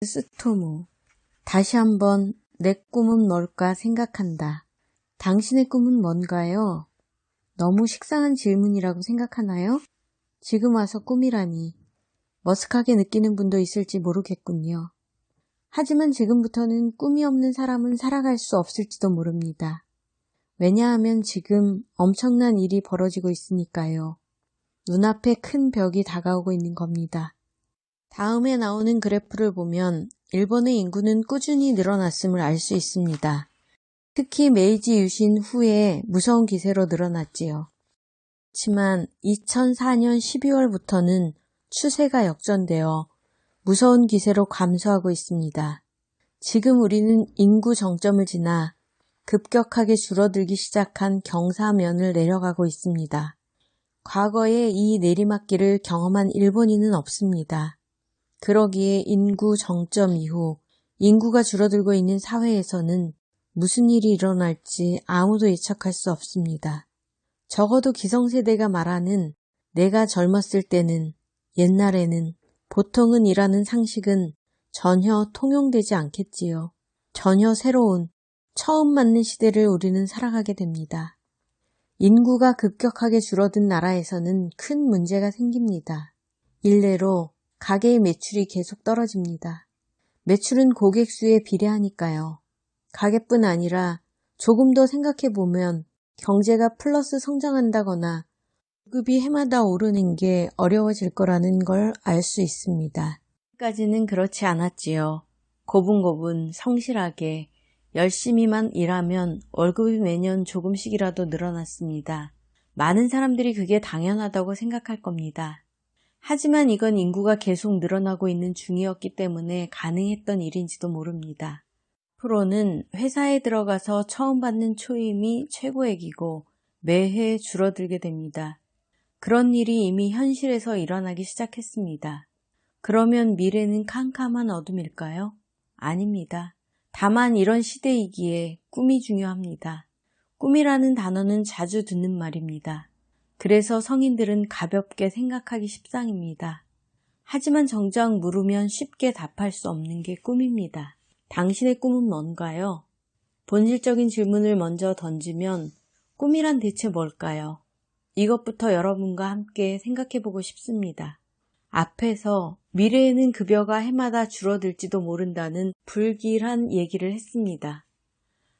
스토무. 다시 한번 내 꿈은 뭘까 생각한다. 당신의 꿈은 뭔가요? 너무 식상한 질문이라고 생각하나요? 지금 와서 꿈이라니 머쓱하게 느끼는 분도 있을지 모르겠군요. 하지만 지금부터는 꿈이 없는 사람은 살아갈 수 없을지도 모릅니다. 왜냐하면 지금 엄청난 일이 벌어지고 있으니까요. 눈앞에 큰 벽이 다가오고 있는 겁니다. 다음에 나오는 그래프를 보면 일본의 인구는 꾸준히 늘어났음을 알 수 있습니다. 특히 메이지 유신 후에 무서운 기세로 늘어났지요. 그렇지만 2004년 12월부터는 추세가 역전되어 무서운 기세로 감소하고 있습니다. 지금 우리는 인구 정점을 지나 급격하게 줄어들기 시작한 경사면을 내려가고 있습니다. 과거에 이 내리막길을 경험한 일본인은 없습니다. 그러기에 인구 정점 이후 인구가 줄어들고 있는 사회에서는 무슨 일이 일어날지 아무도 예측할 수 없습니다. 적어도 기성세대가 말하는 내가 젊었을 때는, 옛날에는, 보통은 이라는 상식은 전혀 통용되지 않겠지요. 전혀 새로운, 처음 맞는 시대를 우리는 살아가게 됩니다. 인구가 급격하게 줄어든 나라에서는 큰 문제가 생깁니다. 일례로 가게의 매출이 계속 떨어집니다. 매출은 고객 수에 비례하니까요. 가게뿐 아니라 조금 더 생각해보면 경제가 플러스 성장한다거나 월급이 해마다 오르는 게 어려워질 거라는 걸 알 수 있습니다. 까지는 그렇지 않았지요. 고분고분 성실하게 열심히만 일하면 월급이 매년 조금씩이라도 늘어났습니다. 많은 사람들이 그게 당연하다고 생각할 겁니다. 하지만 이건 인구가 계속 늘어나고 있는 중이었기 때문에 가능했던 일인지도 모릅니다. 앞으로는 회사에 들어가서 처음 받는 초임이 최고액이고 매해 줄어들게 됩니다. 그런 일이 이미 현실에서 일어나기 시작했습니다. 그러면 미래는 캄캄한 어둠일까요? 아닙니다. 다만 이런 시대이기에 꿈이 중요합니다. 꿈이라는 단어는 자주 듣는 말입니다. 그래서 성인들은 가볍게 생각하기 십상입니다. 하지만 정작 물으면 쉽게 답할 수 없는 게 꿈입니다. 당신의 꿈은 뭔가요? 본질적인 질문을 먼저 던지면 꿈이란 대체 뭘까요? 이것부터 여러분과 함께 생각해보고 싶습니다. 앞에서 미래에는 급여가 해마다 줄어들지도 모른다는 불길한 얘기를 했습니다.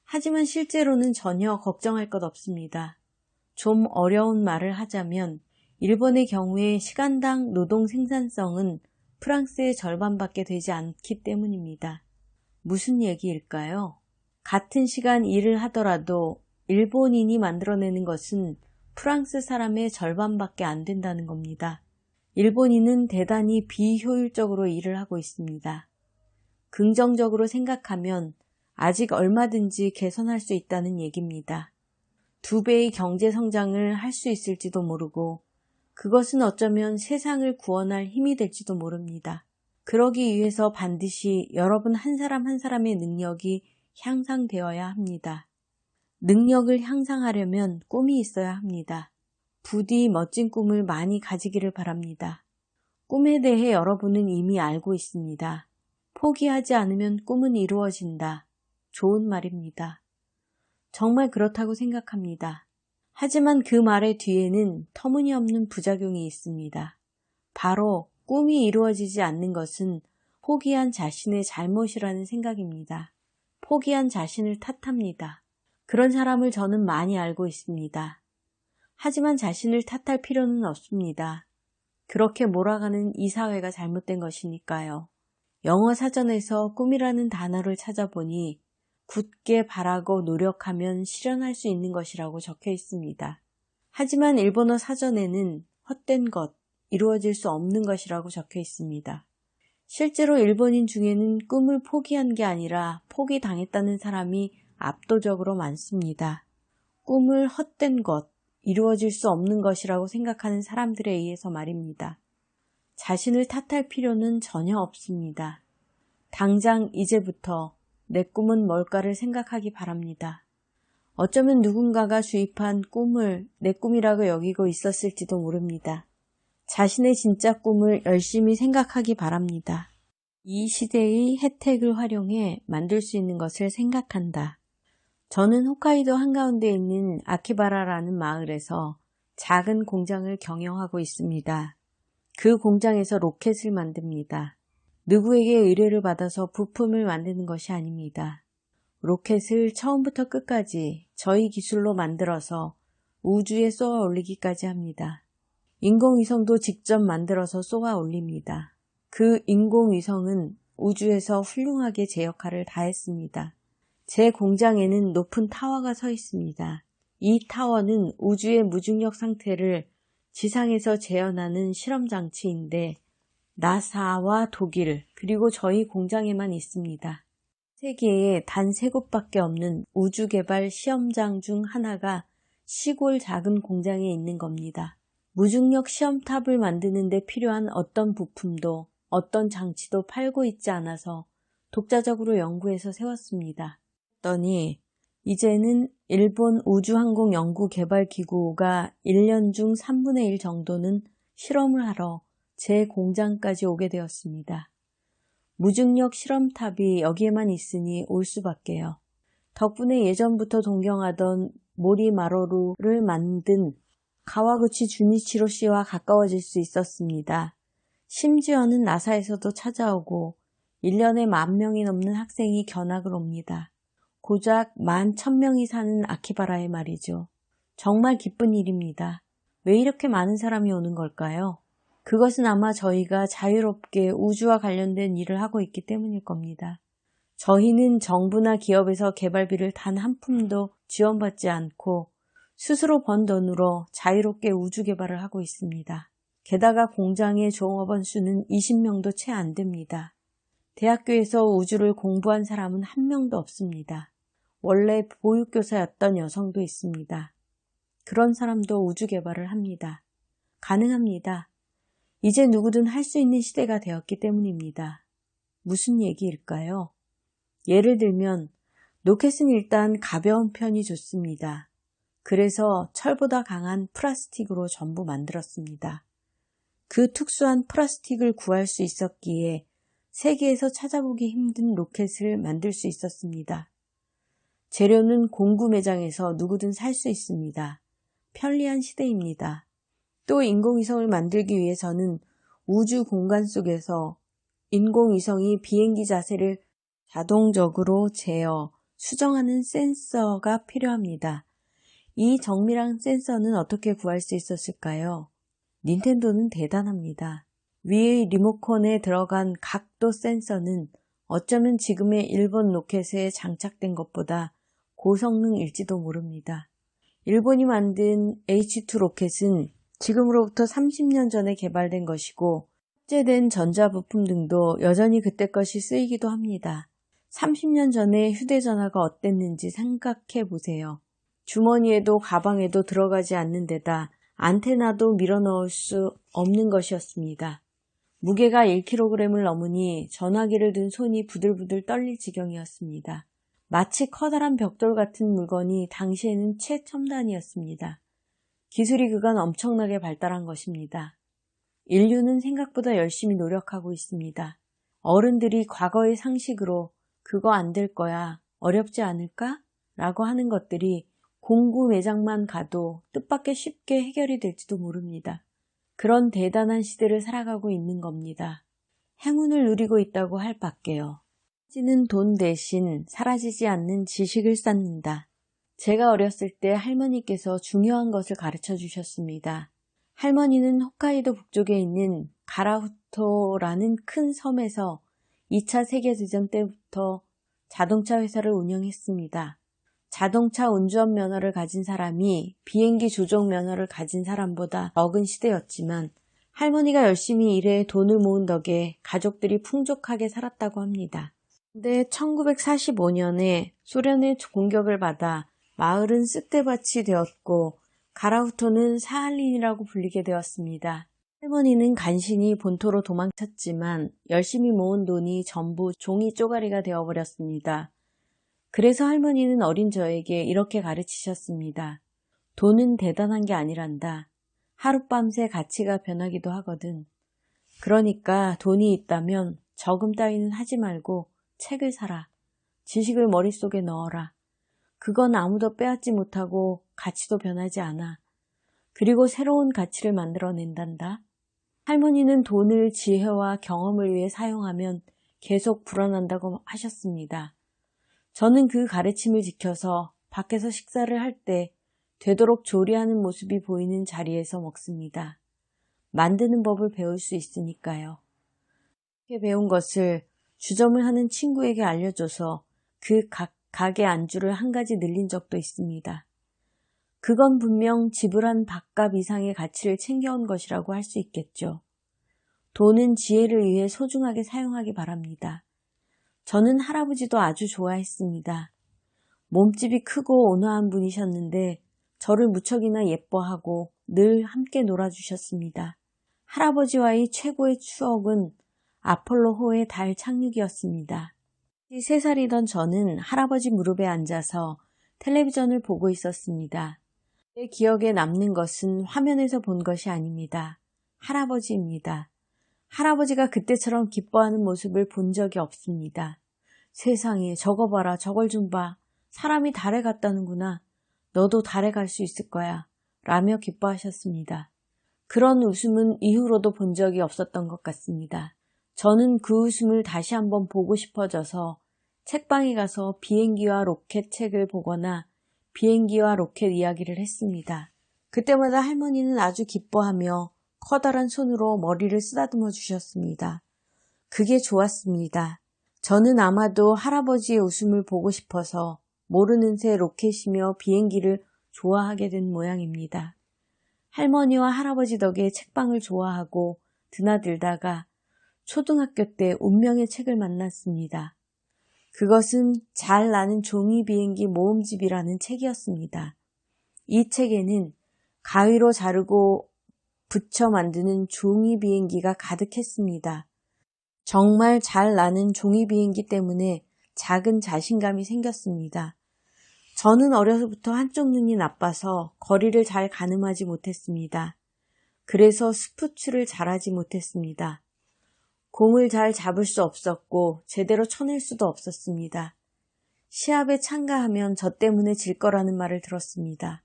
하지만 실제로는 전혀 걱정할 것 없습니다. 좀 어려운 말을 하자면 일본의 경우에 시간당 노동 생산성은 프랑스의 절반밖에 되지 않기 때문입니다. 무슨 얘기일까요? 같은 시간 일을 하더라도 일본인이 만들어내는 것은 프랑스 사람의 절반밖에 안 된다는 겁니다. 일본인은 대단히 비효율적으로 일을 하고 있습니다. 긍정적으로 생각하면 아직 얼마든지 개선할 수 있다는 얘기입니다. 2배의 경제 성장을 할 수 있을지도 모르고 그것은 어쩌면 세상을 구원할 힘이 될지도 모릅니다. 그러기 위해서 반드시 여러분 한 사람 한 사람의 능력이 향상되어야 합니다. 능력을 향상하려면 꿈이 있어야 합니다. 부디 멋진 꿈을 많이 가지기를 바랍니다. 꿈에 대해 여러분은 이미 알고 있습니다. 포기하지 않으면 꿈은 이루어진다. 좋은 말입니다. 정말 그렇다고 생각합니다. 하지만 그 말의 뒤에는 터무니없는 부작용이 있습니다. 바로 꿈이 이루어지지 않는 것은 포기한 자신의 잘못이라는 생각입니다. 포기한 자신을 탓합니다. 그런 사람을 저는 많이 알고 있습니다. 하지만 자신을 탓할 필요는 없습니다. 그렇게 몰아가는 이 사회가 잘못된 것이니까요. 영어 사전에서 꿈이라는 단어를 찾아보니 굳게 바라고 노력하면 실현할 수 있는 것이라고 적혀 있습니다. 하지만 일본어 사전에는 헛된 것, 이루어질 수 없는 것이라고 적혀 있습니다. 실제로 일본인 중에는 꿈을 포기한 게 아니라 포기당했다는 사람이 압도적으로 많습니다. 꿈을 헛된 것, 이루어질 수 없는 것이라고 생각하는 사람들에 의해서 말입니다. 자신을 탓할 필요는 전혀 없습니다. 당장 이제부터 내 꿈은 뭘까를 생각하기 바랍니다. 어쩌면 누군가가 주입한 꿈을 내 꿈이라고 여기고 있었을지도 모릅니다. 자신의 진짜 꿈을 열심히 생각하기 바랍니다. 이 시대의 혜택을 활용해 만들 수 있는 것을 생각한다. 저는 홋카이도 한가운데 있는 아키바라라는 마을에서 작은 공장을 경영하고 있습니다. 그 공장에서 로켓을 만듭니다. 누구에게 의뢰를 받아서 부품을 만드는 것이 아닙니다. 로켓을 처음부터 끝까지 저희 기술로 만들어서 우주에 쏘아 올리기까지 합니다. 인공위성도 직접 만들어서 쏘아 올립니다. 그 인공위성은 우주에서 훌륭하게 제 역할을 다했습니다. 제 공장에는 높은 타워가 서 있습니다. 이 타워는 우주의 무중력 상태를 지상에서 재현하는 실험장치인데 나사와 독일 그리고 저희 공장에만 있습니다. 세계에 단 3곳밖에 없는 우주개발 시험장 중 하나가 시골 작은 공장에 있는 겁니다. 무중력 시험탑을 만드는 데 필요한 어떤 부품도 어떤 장치도 팔고 있지 않아서 독자적으로 연구해서 세웠습니다. 그랬더니 이제는 일본 우주항공연구개발기구가 1년 중 3분의 1 정도는 실험을 하러 제 공장까지 오게 되었습니다. 무중력 실험탑이 여기에만 있으니 올 수밖에요. 덕분에 예전부터 동경하던 모리마루를 만든 가와구치 주니치로 씨와 가까워질 수 있었습니다. 심지어는 나사에서도 찾아오고 1년에 10,000명이 넘는 학생이 견학을 옵니다. 고작 11,000명이 사는 아키바라에 말이죠. 정말 기쁜 일입니다. 왜 이렇게 많은 사람이 오는 걸까요? 그것은 아마 저희가 자유롭게 우주와 관련된 일을 하고 있기 때문일 겁니다. 저희는 정부나 기업에서 개발비를 단 한 푼도 지원받지 않고 스스로 번 돈으로 자유롭게 우주 개발을 하고 있습니다. 게다가 공장의 종업원 수는 20명도 채 안 됩니다. 대학교에서 우주를 공부한 사람은 한 명도 없습니다. 원래 보육교사였던 여성도 있습니다. 그런 사람도 우주 개발을 합니다. 가능합니다. 이제 누구든 할 수 있는 시대가 되었기 때문입니다. 무슨 얘기일까요? 예를 들면 로켓은 일단 가벼운 편이 좋습니다. 그래서 철보다 강한 플라스틱으로 전부 만들었습니다. 그 특수한 플라스틱을 구할 수 있었기에 세계에서 찾아보기 힘든 로켓을 만들 수 있었습니다. 재료는 공구 매장에서 누구든 살 수 있습니다. 편리한 시대입니다. 또 인공위성을 만들기 위해서는 우주 공간 속에서 인공위성이 비행기 자세를 자동적으로 제어, 수정하는 센서가 필요합니다. 이 정밀한 센서는 어떻게 구할 수 있었을까요? 닌텐도는 대단합니다. 위의 리모컨에 들어간 각도 센서는 어쩌면 지금의 일본 로켓에 장착된 것보다 고성능일지도 모릅니다. 일본이 만든 H2 로켓은 지금으로부터 30년 전에 개발된 것이고 탑재된 전자부품 등도 여전히 그때 것이 쓰이기도 합니다. 30년 전에 휴대전화가 어땠는지 생각해 보세요. 주머니에도 가방에도 들어가지 않는 데다 안테나도 밀어넣을 수 없는 것이었습니다. 무게가 1kg을 넘으니 전화기를 든 손이 부들부들 떨릴 지경이었습니다. 마치 커다란 벽돌 같은 물건이 당시에는 최첨단이었습니다. 기술이 그간 엄청나게 발달한 것입니다. 인류는 생각보다 열심히 노력하고 있습니다. 어른들이 과거의 상식으로 그거 안 될 거야, 어렵지 않을까? 라고 하는 것들이 공구 매장만 가도 뜻밖의 쉽게 해결이 될지도 모릅니다. 그런 대단한 시대를 살아가고 있는 겁니다. 행운을 누리고 있다고 할 밖에요. 사라지는 돈 대신 사라지지 않는 지식을 쌓는다. 제가 어렸을 때 할머니께서 중요한 것을 가르쳐 주셨습니다. 할머니는 홋카이도 북쪽에 있는 가라후토라는 큰 섬에서 2차 세계대전 때부터 자동차 회사를 운영했습니다. 자동차 운전 면허를 가진 사람이 비행기 조종 면허를 가진 사람보다 적은 시대였지만 할머니가 열심히 일해 돈을 모은 덕에 가족들이 풍족하게 살았다고 합니다. 근데 1945년에 소련의 공격을 받아 마을은 쑥대밭이 되었고 가라후토는 사할린이라고 불리게 되었습니다. 할머니는 간신히 본토로 도망쳤지만 열심히 모은 돈이 전부 종이 쪼가리가 되어버렸습니다. 그래서 할머니는 어린 저에게 이렇게 가르치셨습니다. 돈은 대단한 게 아니란다. 하룻밤새 가치가 변하기도 하거든. 그러니까 돈이 있다면 저금 따위는 하지 말고 책을 사라. 지식을 머릿속에 넣어라. 그건 아무도 빼앗지 못하고 가치도 변하지 않아. 그리고 새로운 가치를 만들어낸단다. 할머니는 돈을 지혜와 경험을 위해 사용하면 계속 불어난다고 하셨습니다. 저는 그 가르침을 지켜서 밖에서 식사를 할 때 되도록 조리하는 모습이 보이는 자리에서 먹습니다. 만드는 법을 배울 수 있으니까요. 이렇게 배운 것을 주점을 하는 친구에게 알려줘서 그 가게 안주를 한 가지 늘린 적도 있습니다. 그건 분명 지불한 밥값 이상의 가치를 챙겨온 것이라고 할 수 있겠죠. 돈은 지혜를 위해 소중하게 사용하기 바랍니다. 저는 할아버지도 아주 좋아했습니다. 몸집이 크고 온화한 분이셨는데 저를 무척이나 예뻐하고 늘 함께 놀아주셨습니다. 할아버지와의 최고의 추억은 아폴로호의 달 착륙이었습니다. 3살이던 저는 할아버지 무릎에 앉아서 텔레비전을 보고 있었습니다. 제 기억에 남는 것은 화면에서 본 것이 아닙니다. 할아버지입니다. 할아버지가 그때처럼 기뻐하는 모습을 본 적이 없습니다. 세상에 저거 봐라, 저걸 좀 봐. 사람이 달에 갔다는구나. 너도 달에 갈 수 있을 거야. 라며 기뻐하셨습니다. 그런 웃음은 이후로도 본 적이 없었던 것 같습니다. 저는 그 웃음을 다시 한번 보고 싶어져서 책방에 가서 비행기와 로켓 책을 보거나 비행기와 로켓 이야기를 했습니다. 그때마다 할머니는 아주 기뻐하며 커다란 손으로 머리를 쓰다듬어 주셨습니다. 그게 좋았습니다. 저는 아마도 할아버지의 웃음을 보고 싶어서 모르는 새 로켓이며 비행기를 좋아하게 된 모양입니다. 할머니와 할아버지 덕에 책방을 좋아하고 드나들다가 초등학교 때 운명의 책을 만났습니다. 그것은 잘 나는 종이 비행기 모음집이라는 책이었습니다. 이 책에는 가위로 자르고 붙여 만드는 종이 비행기가 가득했습니다. 정말 잘 나는 종이 비행기 때문에 작은 자신감이 생겼습니다. 저는 어려서부터 한쪽 눈이 나빠서 거리를 잘 가늠하지 못했습니다. 그래서 스포츠를 잘하지 못했습니다. 공을 잘 잡을 수 없었고 제대로 쳐낼 수도 없었습니다. 시합에 참가하면 저 때문에 질 거라는 말을 들었습니다.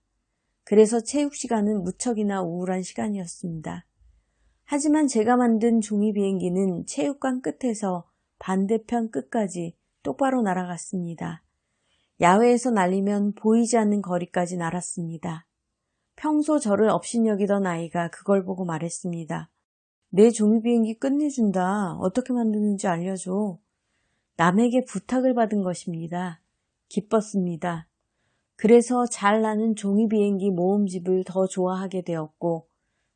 그래서 체육 시간은 무척이나 우울한 시간이었습니다. 하지만 제가 만든 종이 비행기는 체육관 끝에서 반대편 끝까지 똑바로 날아갔습니다. 야외에서 날리면 보이지 않는 거리까지 날았습니다. 평소 저를 업신여기던 아이가 그걸 보고 말했습니다. 내 종이 비행기 끝내준다. 어떻게 만드는지 알려줘. 남에게 부탁을 받은 것입니다. 기뻤습니다. 그래서 잘 나는 종이 비행기 모음집을 더 좋아하게 되었고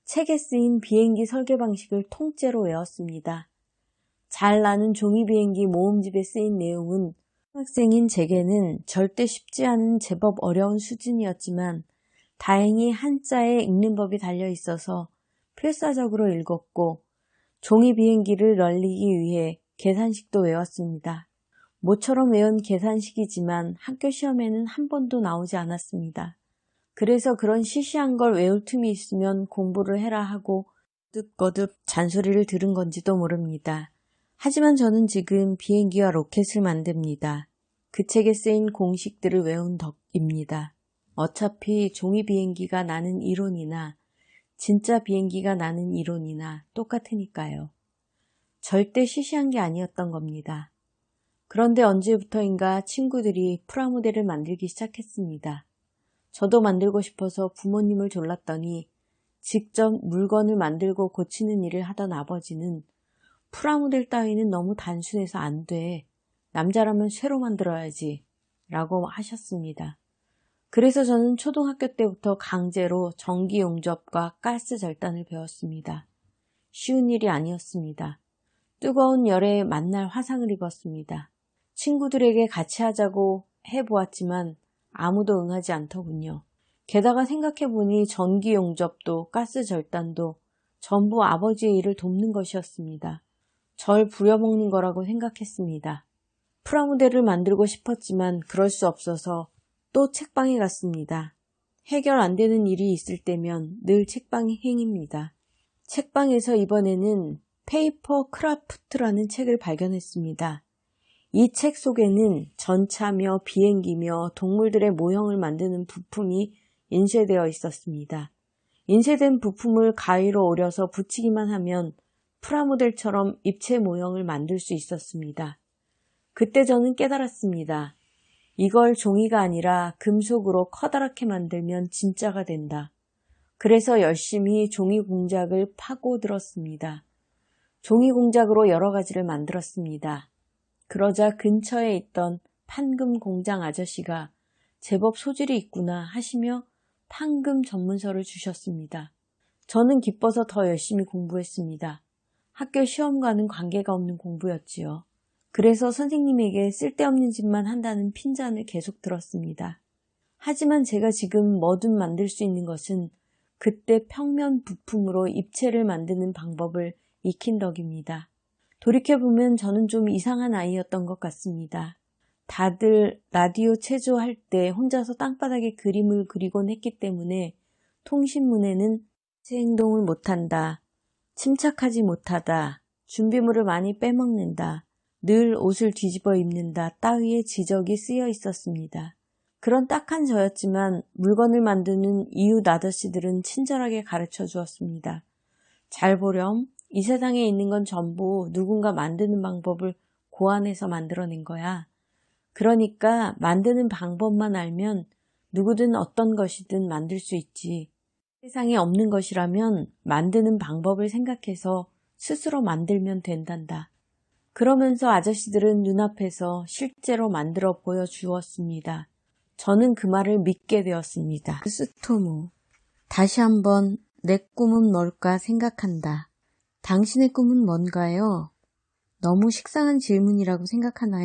책에 쓰인 비행기 설계 방식을 통째로 외웠습니다. 잘 나는 종이 비행기 모음집에 쓰인 내용은 학생인 제게는 절대 쉽지 않은 제법 어려운 수준이었지만 다행히 한자에 읽는 법이 달려 있어서 필사적으로 읽었고 종이 비행기를 널리기 위해 계산식도 외웠습니다. 모처럼 외운 계산식이지만 학교 시험에는 한 번도 나오지 않았습니다. 그래서 그런 시시한 걸 외울 틈이 있으면 공부를 해라 하고 거듭거듭 잔소리를 들은 건지도 모릅니다. 하지만 저는 지금 비행기와 로켓을 만듭니다. 그 책에 쓰인 공식들을 외운 덕입니다. 어차피 종이 비행기가 나는 이론이나 진짜 비행기가 나는 이론이나 똑같으니까요. 절대 시시한 게 아니었던 겁니다. 그런데 언제부터인가 친구들이 프라모델을 만들기 시작했습니다. 저도 만들고 싶어서 부모님을 졸랐더니 직접 물건을 만들고 고치는 일을 하던 아버지는 프라모델 따위는 너무 단순해서 안 돼. 남자라면 쇠로 만들어야지 라고 하셨습니다. 그래서 저는 초등학교 때부터 강제로 전기 용접과 가스 절단을 배웠습니다. 쉬운 일이 아니었습니다. 뜨거운 열에 만날 화상을 입었습니다. 친구들에게 같이 하자고 해보았지만 아무도 응하지 않더군요. 게다가 생각해보니 전기 용접도 가스 절단도 전부 아버지의 일을 돕는 것이었습니다. 절 부려먹는 거라고 생각했습니다. 프라모델을 만들고 싶었지만 그럴 수 없어서 또 책방에 갔습니다. 해결 안 되는 일이 있을 때면 늘 책방이 행입니다. 책방에서 이번에는 페이퍼 크라프트라는 책을 발견했습니다. 이 책 속에는 전차며 비행기며 동물들의 모형을 만드는 부품이 인쇄되어 있었습니다. 인쇄된 부품을 가위로 오려서 붙이기만 하면 프라모델처럼 입체 모형을 만들 수 있었습니다. 그때 저는 깨달았습니다. 이걸 종이가 아니라 금속으로 커다랗게 만들면 진짜가 된다. 그래서 열심히 종이 공작을 파고들었습니다. 종이 공작으로 여러 가지를 만들었습니다. 그러자 근처에 있던 판금 공장 아저씨가 제법 소질이 있구나 하시며 판금 전문서를 주셨습니다. 저는 기뻐서 더 열심히 공부했습니다. 학교 시험과는 관계가 없는 공부였지요. 그래서 선생님에게 쓸데없는 짓만 한다는 핀잔을 계속 들었습니다. 하지만 제가 지금 뭐든 만들 수 있는 것은 그때 평면 부품으로 입체를 만드는 방법을 익힌 덕입니다. 돌이켜보면 저는 좀 이상한 아이였던 것 같습니다. 다들 라디오 체조할 때 혼자서 땅바닥에 그림을 그리곤 했기 때문에 통신문에는 제 행동을 못한다, 침착하지 못하다, 준비물을 많이 빼먹는다, 늘 옷을 뒤집어 입는다 따위의 지적이 쓰여 있었습니다. 그런 딱한 저였지만 물건을 만드는 이웃 아저씨들은 친절하게 가르쳐 주었습니다. 잘 보렴. 이 세상에 있는 건 전부 누군가 만드는 방법을 고안해서 만들어낸 거야. 그러니까 만드는 방법만 알면 누구든 어떤 것이든 만들 수 있지. 세상에 없는 것이라면 만드는 방법을 생각해서 스스로 만들면 된단다. 그러면서 아저씨들은 눈앞에서 실제로 만들어 보여주었습니다. 저는 그 말을 믿게 되었습니다. 스토무. 다시 한번 내 꿈은 뭘까 생각한다. 당신의 꿈은 뭔가요? 너무 식상한 질문이라고 생각하나요?